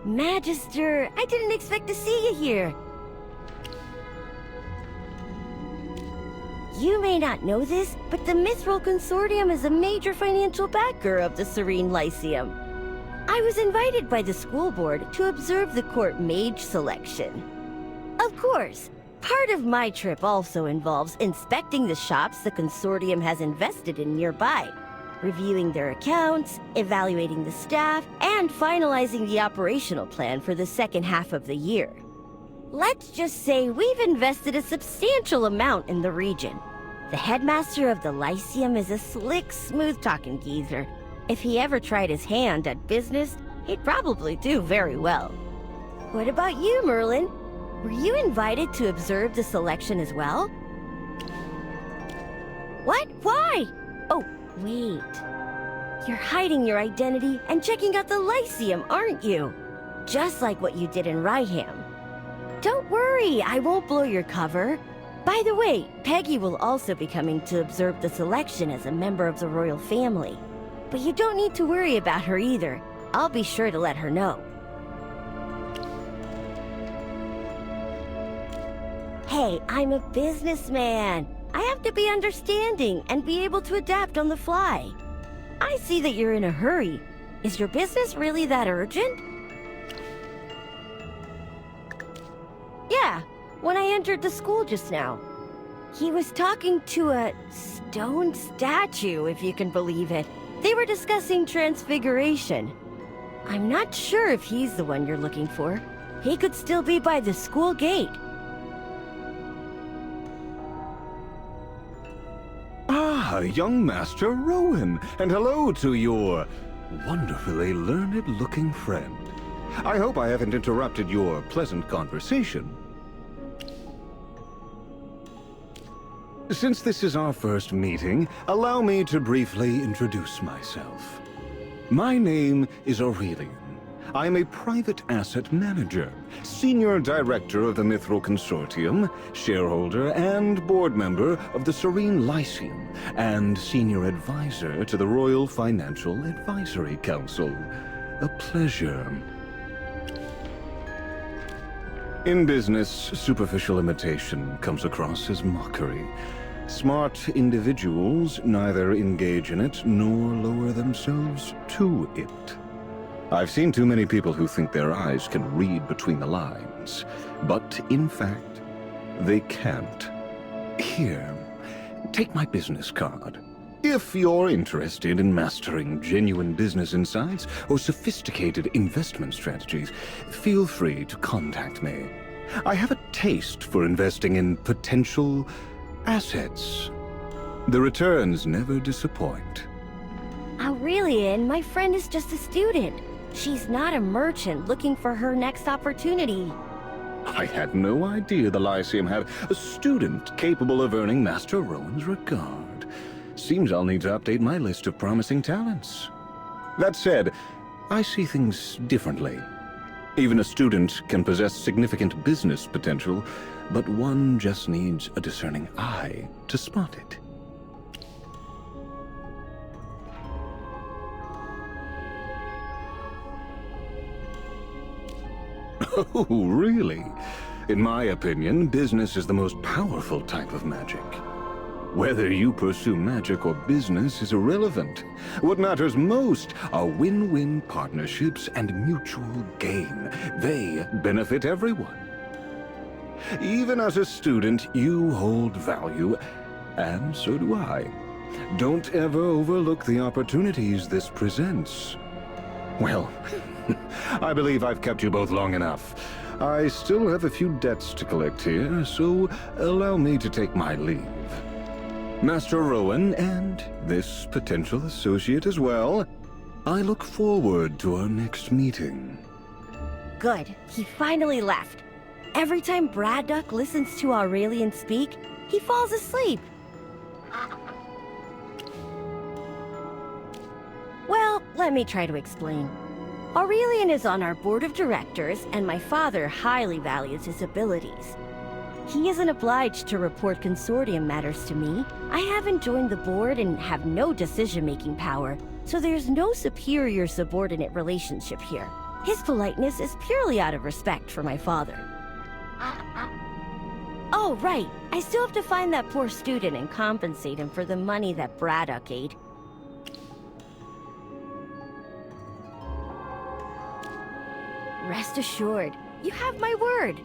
Magister, I didn't expect to see you here. You may not know this, but the Mithril Consortium is a major financial backer of the Serene Lyceum. I was invited by the school board to observe the court mage selection. Of course, part of my trip also involves inspecting the shops the Consortium has invested in nearby, reviewing their accounts, evaluating the staff, and finalizing the operational plan for the second half of the year. Let's just say we've invested a substantial amount in the region. The headmaster of the Lyceum is a slick, smooth-talking geezer. If he ever tried his hand at business, he'd probably do very well. What about you, Merlin? Were you invited to observe the selection as well? What? Why? Oh, wait. You're hiding your identity and checking out the Lyceum, aren't you? Just like what you did in Ryham. Don't worry, I won't blow your cover. By the way, Peggy will also be coming to observe the selection as a member of the royal family. But you don't need to worry about her either. I'll be sure to let her know. Hey, I'm a businessman. I have to be understanding and be able to adapt on the fly. I see that you're in a hurry. Is your business really that urgent? Yeah, when I entered the school just now. He was talking to a stone statue, if you can believe it. They were discussing transfiguration. I'm not sure if he's the one you're looking for. He could still be by the school gate. Ah, young Master Rowan, and hello to your wonderfully learned-looking friend. I hope I haven't interrupted your pleasant conversation. Since this is our first meeting, allow me to briefly introduce myself. My name is Aurelian. I am a private asset manager, senior director of the Mithril Consortium, shareholder and board member of the Serene Lyceum, and senior advisor to the Royal Financial Advisory Council. A pleasure. In business, superficial imitation comes across as mockery. Smart individuals neither engage in it nor lower themselves to it. I've seen too many people who think their eyes can read between the lines, but in fact, they can't. Here, take my business card. If you're interested in mastering genuine business insights or sophisticated investment strategies, feel free to contact me. I have a taste for investing in potential assets. The returns never disappoint. Aurelian, my friend is just a student. She's not a merchant looking for her next opportunity. I had no idea the Lyceum had a student capable of earning Master Rowan's regard. Seems I'll need to update my list of promising talents. That said, I see things differently. Even a student can possess significant business potential, but one just needs a discerning eye to spot it. Oh, really? In my opinion, business is the most powerful type of magic. Whether you pursue magic or business is irrelevant. What matters most are win-win partnerships and mutual gain. They benefit everyone. Even as a student, you hold value, and so do I. Don't ever overlook the opportunities this presents. Well, I believe I've kept you both long enough. I still have a few debts to collect here, so allow me to take my leave. Master Rowan, and this potential associate as well, I look forward to our next meeting. Good, he finally left. Every time Braddock listens to Aurelian speak, he falls asleep. Well, let me try to explain. Aurelian is on our board of directors, and my father highly values his abilities. He isn't obliged to report consortium matters to me. I haven't joined the board and have no decision-making power, so there's no superior-subordinate relationship here. His politeness is purely out of respect for my father. Oh, right. I still have to find that poor student and compensate him for the money that Braddock ate. Rest assured, you have my word.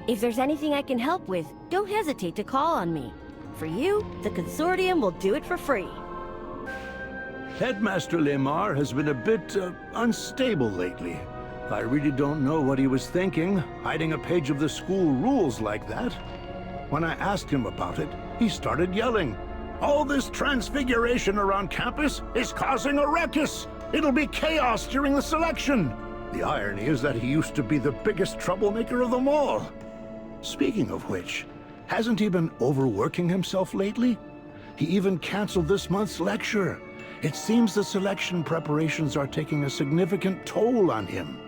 If there's anything I can help with, don't hesitate to call on me. For you, the Consortium will do it for free. Headmaster Lemar has been a bit unstable lately. I really don't know what he was thinking, hiding a page of the school rules like that. When I asked him about it, he started yelling. All this transfiguration around campus is causing a ruckus! It'll be chaos during the selection! The irony is that he used to be the biggest troublemaker of them all. Speaking of which, hasn't he been overworking himself lately? He even canceled this month's lecture. It seems the selection preparations are taking a significant toll on him.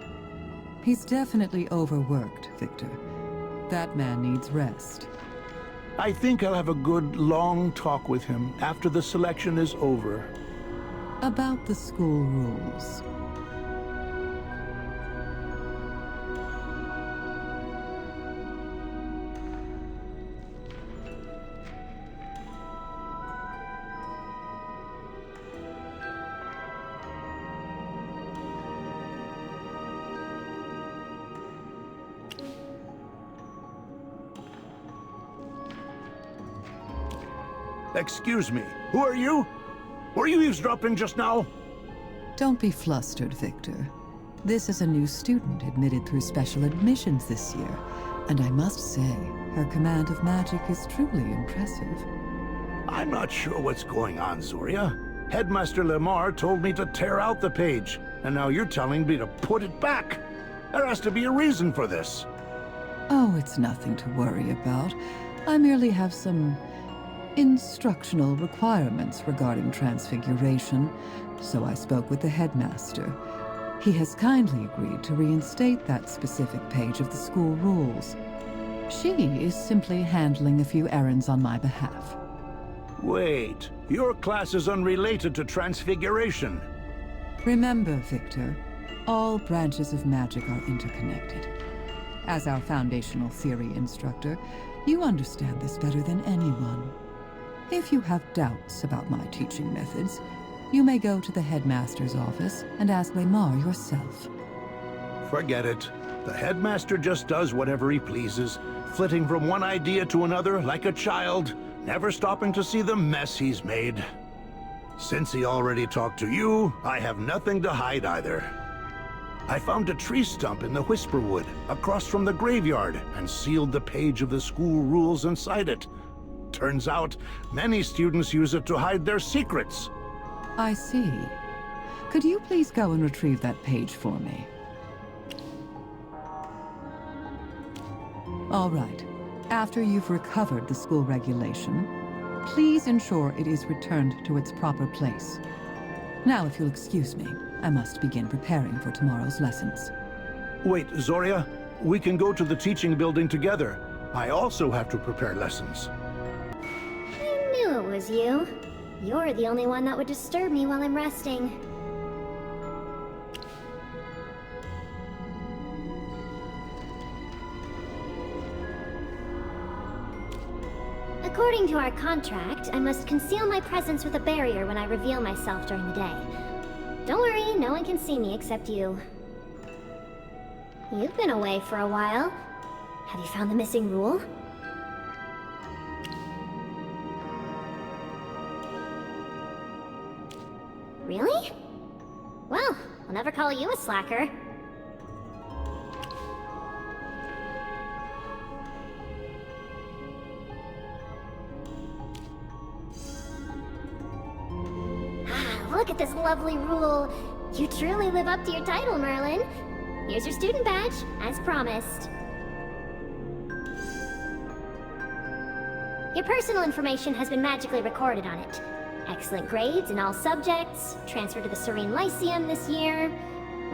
He's definitely overworked, Victor. That man needs rest. I think I'll have a good, long talk with him after the selection is over. About the school rules. Excuse me, who are you? Were you eavesdropping just now? Don't be flustered, Victor. This is a new student admitted through special admissions this year, and I must say, her command of magic is truly impressive. I'm not sure what's going on, Zoria. Headmaster Lemar told me to tear out the page, and now you're telling me to put it back. There has to be a reason for this. Oh, it's nothing to worry about. I merely have some instructional requirements regarding transfiguration, so I spoke with the headmaster. He has kindly agreed to reinstate that specific page of the school rules. She is simply handling a few errands on my behalf. Wait, your class is unrelated to transfiguration. Remember, Victor, all branches of magic are interconnected. As our foundational theory instructor, you understand this better than anyone. If you have doubts about my teaching methods, you may go to the headmaster's office and ask Lemar yourself. Forget it. The headmaster just does whatever he pleases, flitting from one idea to another like a child, never stopping to see the mess he's made. Since he already talked to you, I have nothing to hide either. I found a tree stump in the Whisperwood, across from the graveyard, and sealed the page of the school rules inside it. Turns out, many students use it to hide their secrets. I see. Could you please go and retrieve that page for me? All right. After you've recovered the school regulation, please ensure it is returned to its proper place. Now, if you'll excuse me, I must begin preparing for tomorrow's lessons. Wait, Zoria, we can go to the teaching building together. I also have to prepare lessons. I knew it was you. You're the only one that would disturb me while I'm resting. According to our contract, I must conceal my presence with a barrier when I reveal myself during the day. Don't worry, no one can see me except you. You've been away for a while. Have you found the missing rule? Really? Well, I'll never call you a slacker. Look at this lovely rule. You truly live up to your title, Merlin. Here's your student badge, as promised. Your personal information has been magically recorded on it. Excellent grades in all subjects, transfer to the Serene Lyceum this year.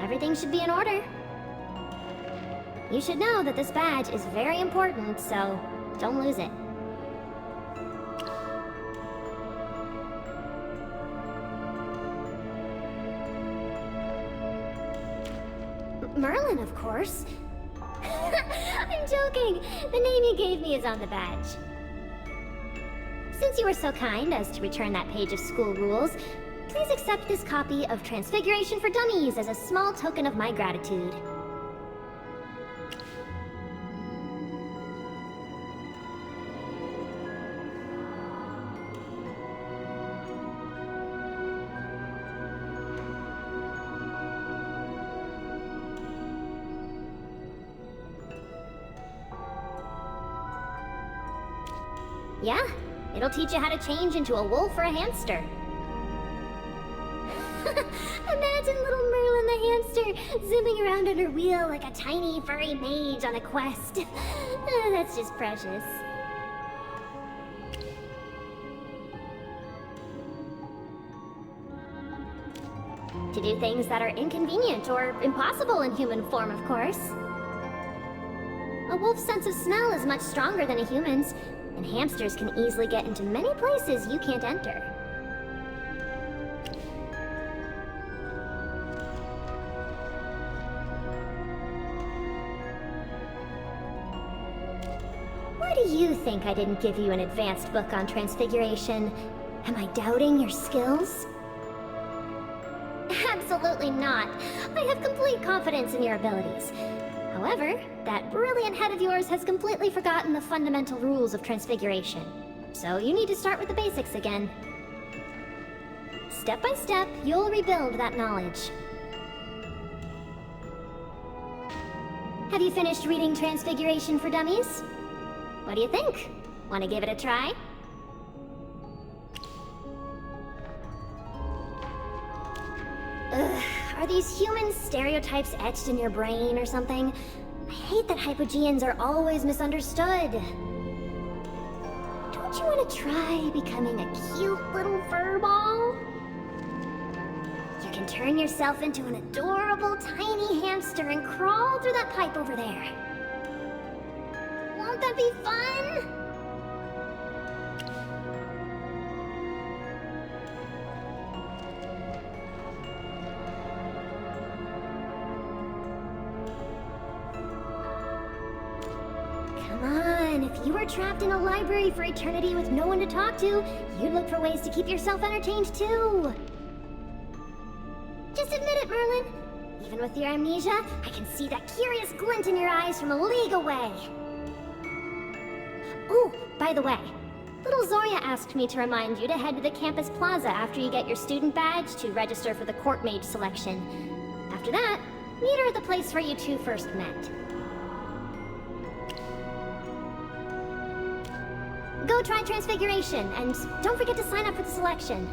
Everything should be in order. You should know that this badge is very important, so don't lose it. course. I'm joking. The name you gave me is on the badge. Since you were so kind as to return that page of school rules, please accept this copy of Transfiguration for Dummies as a small token of my gratitude. Yeah, it'll teach you how to change into a wolf or a hamster. Imagine little Merlin the hamster zooming around on her wheel like a tiny furry mage on a quest. That's just precious. To do things that are inconvenient or impossible in human form, of course. A wolf's sense of smell is much stronger than a human's, and hamsters can easily get into many places you can't enter. Why do you think I didn't give you an advanced book on Transfiguration? Am I doubting your skills? Absolutely not. I have complete confidence in your abilities. However, that brilliant head of yours has completely forgotten the fundamental rules of Transfiguration. So you need to start with the basics again. Step by step, you'll rebuild that knowledge. Have you finished reading Transfiguration for Dummies? What do you think? Want to give it a try? Ugh, are these human stereotypes etched in your brain or something? I hate that hypogeans are always misunderstood. Don't you want to try becoming a cute little furball? You can turn yourself into an adorable tiny hamster and crawl through that pipe over there. Won't that be fun? If you were trapped in a library for eternity with no one to talk to, you'd look for ways to keep yourself entertained too. Just admit it, Merlin. Even with your amnesia, I can see that curious glint in your eyes from a league away. Oh, by the way, little Zoria asked me to remind you to head to the campus plaza after you get your student badge to register for the court mage selection. After that, meet her at the place where you two first met. Go try Transfiguration, and don't forget to sign up for the selection.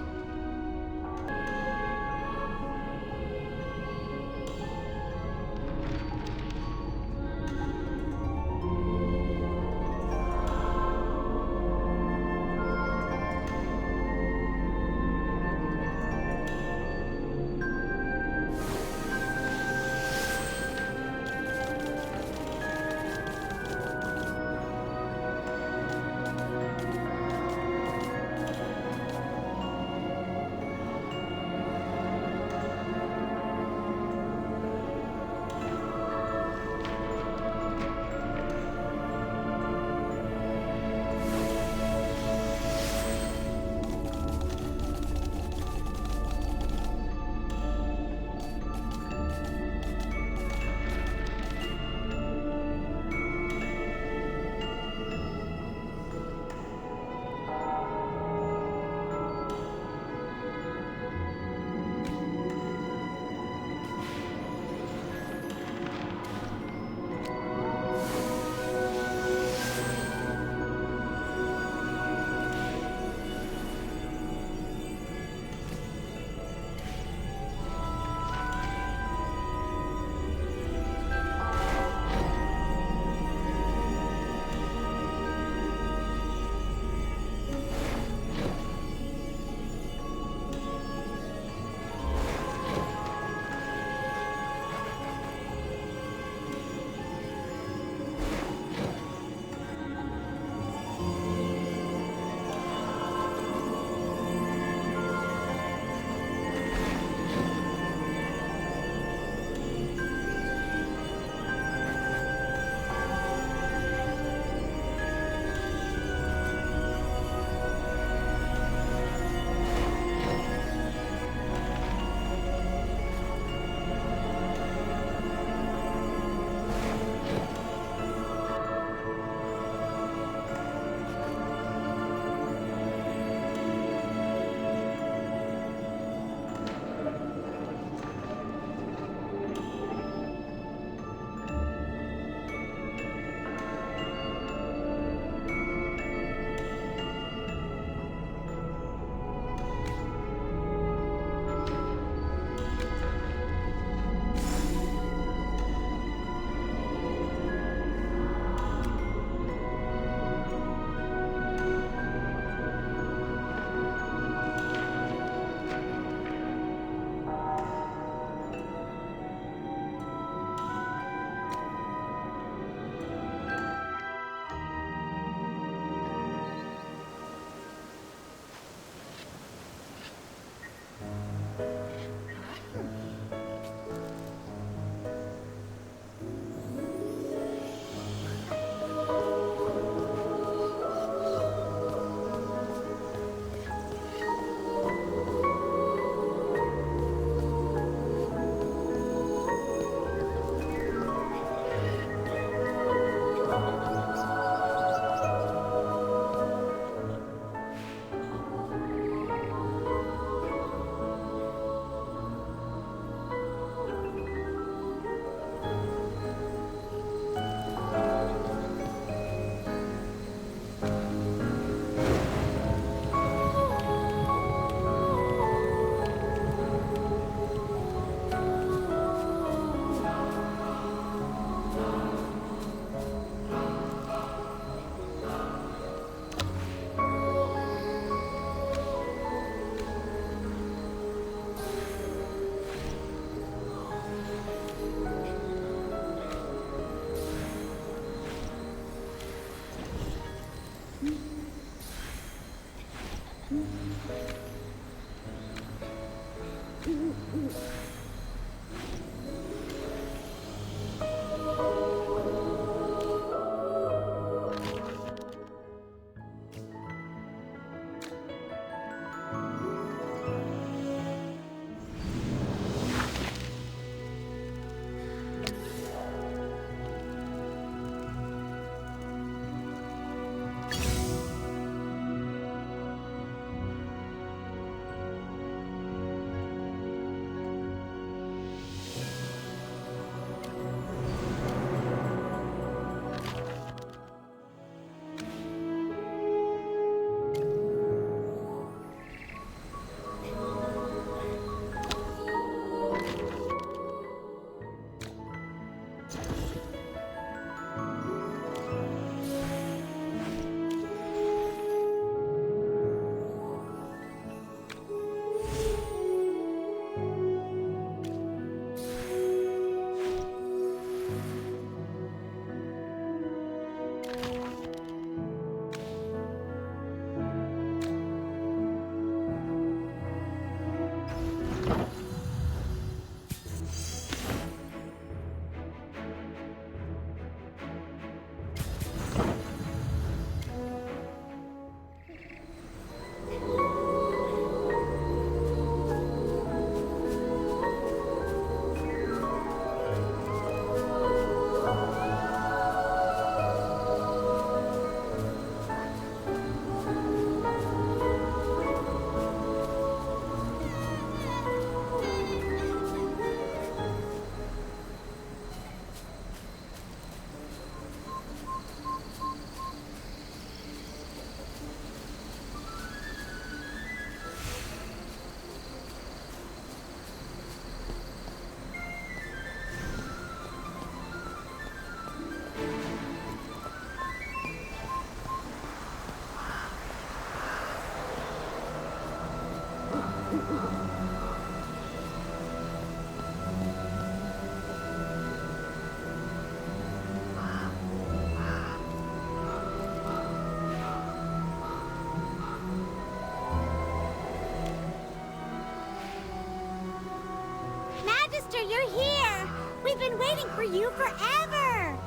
Magister, you're here! We've been waiting for you forever!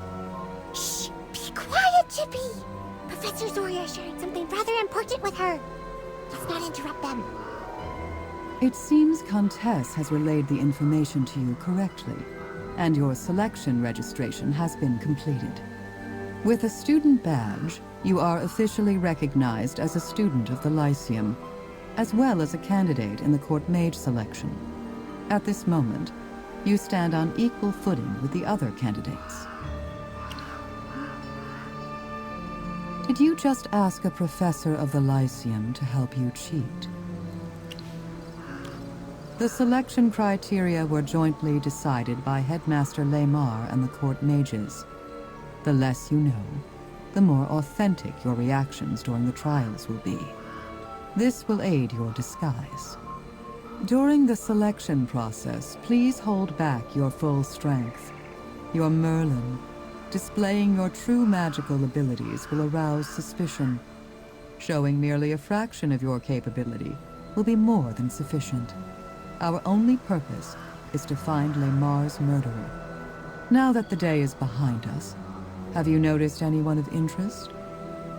Shh! Be quiet, Chippy! Professor Zoria is sharing something rather important with her. Let's not interrupt them. It seems Countess has relayed the information to you correctly, and your selection registration has been completed. With a student badge, you are officially recognized as a student of the Lyceum, as well as a candidate in the court mage selection. At this moment, you stand on equal footing with the other candidates. Did you just ask a professor of the Lyceum to help you cheat? The selection criteria were jointly decided by Headmaster Lamar and the court mages. The less you know, the more authentic your reactions during the trials will be. This will aid your disguise. During the selection process, please hold back your full strength. Your Merlin, displaying your true magical abilities will arouse suspicion. Showing merely a fraction of your capability will be more than sufficient. Our only purpose is to find Lamar's murderer. Now that the day is behind us, have you noticed anyone of interest?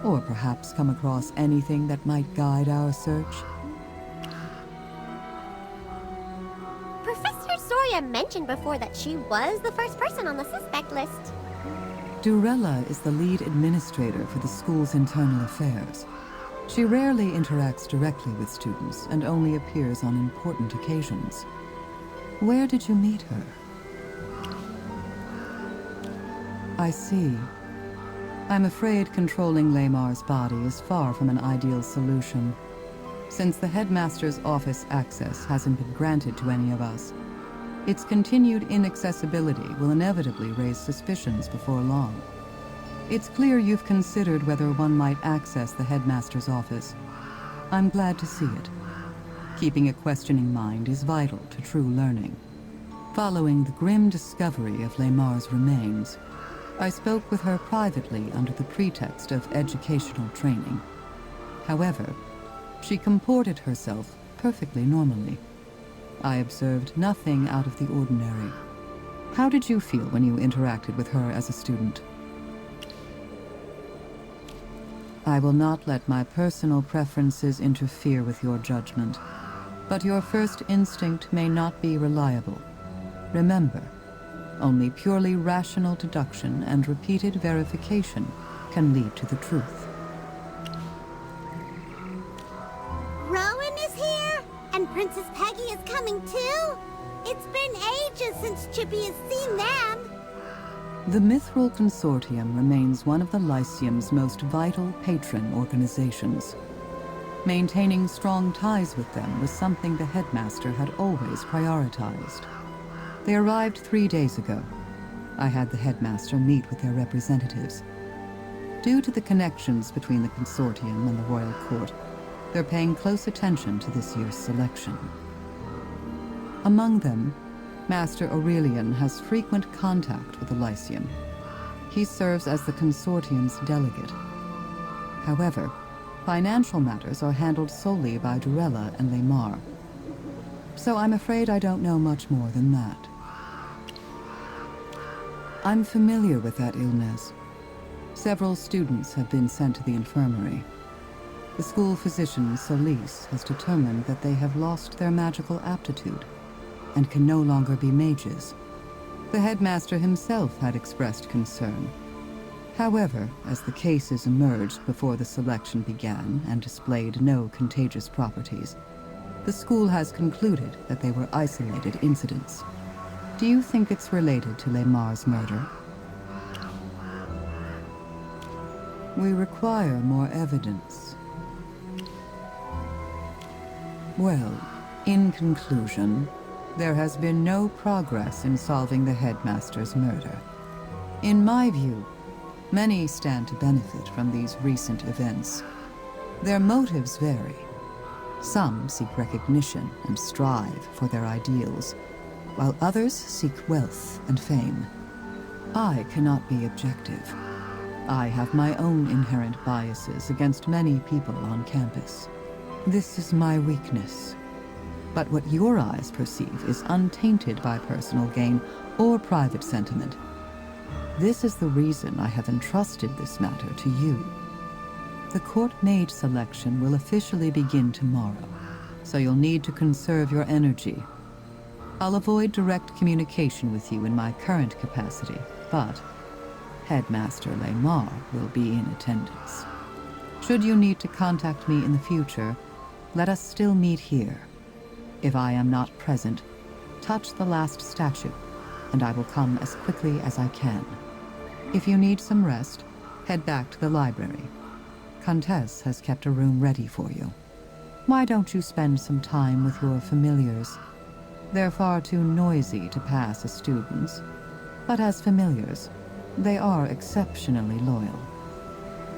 Or perhaps come across anything that might guide our search? Professor Zoria mentioned before that she was the first person on the suspect list. Durella is the lead administrator for the school's internal affairs. She rarely interacts directly with students and only appears on important occasions. Where did you meet her? I see. I'm afraid controlling Lamar's body is far from an ideal solution. Since the headmaster's office access hasn't been granted to any of us, its continued inaccessibility will inevitably raise suspicions before long. It's clear you've considered whether one might access the headmaster's office. I'm glad to see it. Keeping a questioning mind is vital to true learning. Following the grim discovery of Lamar's remains, I spoke with her privately under the pretext of educational training. However, she comported herself perfectly normally. I observed nothing out of the ordinary. How did you feel when you interacted with her as a student? I will not let my personal preferences interfere with your judgment, but your first instinct may not be reliable. Remember, only purely rational deduction and repeated verification can lead to the truth. Rowan is here? And Princess Peggy is coming too? It's been ages since Chippy has seen them. The Mithril Consortium remains one of the Lyceum's most vital patron organizations. Maintaining strong ties with them was something the headmaster had always prioritized. They arrived 3 days ago. I had the headmaster meet with their representatives. Due to the connections between the consortium and the royal court, they're paying close attention to this year's selection. Among them, Master Aurelian has frequent contact with the Lyceum. He serves as the consortium's delegate. However, financial matters are handled solely by Durella and Lamar. So I'm afraid I don't know much more than that. I'm familiar with that illness. Several students have been sent to the infirmary. The school physician, Solis, has determined that they have lost their magical aptitude and can no longer be mages. The headmaster himself had expressed concern. However, as the cases emerged before the selection began and displayed no contagious properties, the school has concluded that they were isolated incidents. Do you think it's related to Lamar's murder? We require more evidence. Well, in conclusion, there has been no progress in solving the headmaster's murder. In my view, many stand to benefit from these recent events. Their motives vary. Some seek recognition and strive for their ideals, while others seek wealth and fame. I cannot be objective. I have my own inherent biases against many people on campus. This is my weakness. But what your eyes perceive is untainted by personal gain or private sentiment. This is the reason I have entrusted this matter to you. The court mage selection will officially begin tomorrow, so you'll need to conserve your energy. I'll avoid direct communication with you in my current capacity, but Headmaster Lamar will be in attendance. Should you need to contact me in the future, let us still meet here. If I am not present, touch the last statue, and I will come as quickly as I can. If you need some rest, head back to the library. Countess has kept a room ready for you. Why don't you spend some time with your familiars? They're far too noisy to pass as students, but as familiars, they are exceptionally loyal.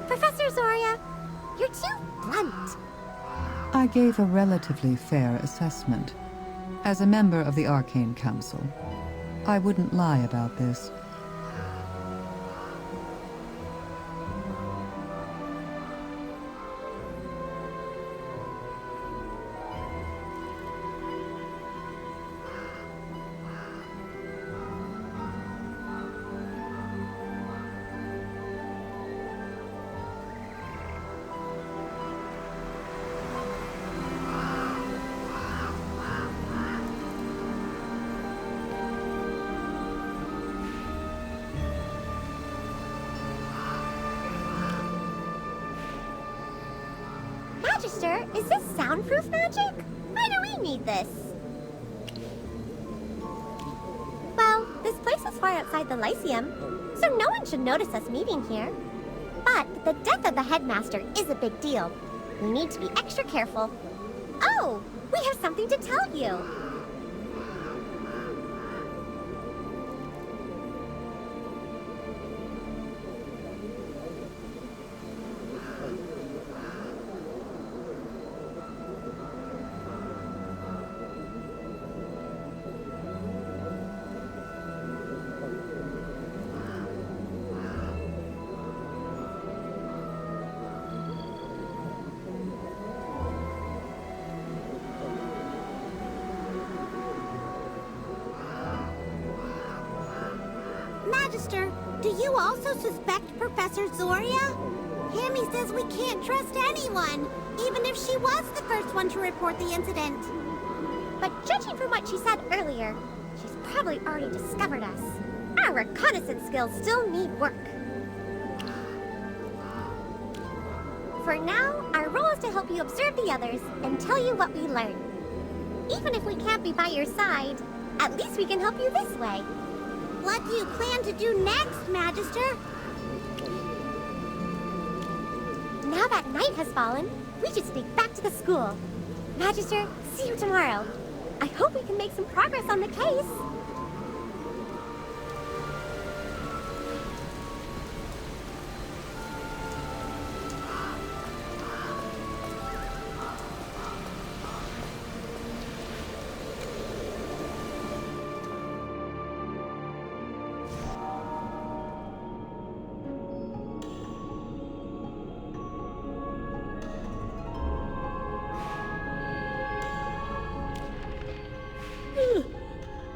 Professor Zoria, you're too blunt. I gave a relatively fair assessment. As a member of the Arcane Council, I wouldn't lie about this. Magister, is this soundproof magic? Why do we need this? Well, this place is far outside the Lyceum, so no one should notice us meeting here. But the death of the headmaster is a big deal. We need to be extra careful. Oh, we have something to tell you. Magister, do you also suspect Professor Zoria? Hammy says we can't trust anyone, even if she was the first one to report the incident. But judging from what she said earlier, she's probably already discovered us. Our reconnaissance skills still need work. For now, our role is to help you observe the others and tell you what we learn. Even if we can't be by your side, at least we can help you this way. What do you plan to do next, Magister? Now that night has fallen, we should sneak back to the school. Magister, see you tomorrow. I hope we can make some progress on the case.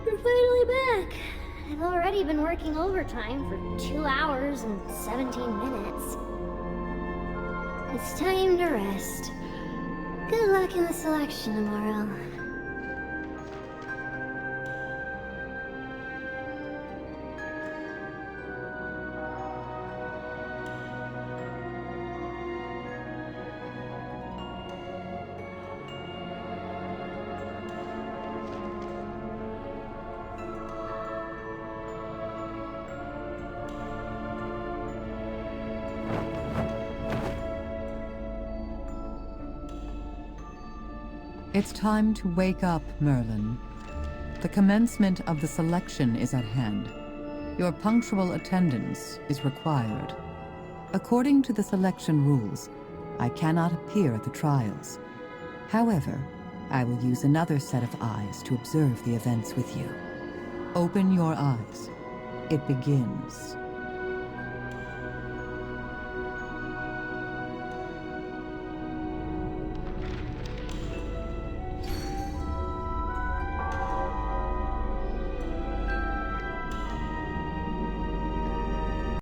We're finally back. I've already been working overtime for 2 hours and 17 minutes. It's time to rest. Good luck in the selection tomorrow. It's time to wake up, Merlin. The commencement of the selection is at hand. Your punctual attendance is required. According to the selection rules, I cannot appear at the trials. However, I will use another set of eyes to observe the events with you. Open your eyes. It begins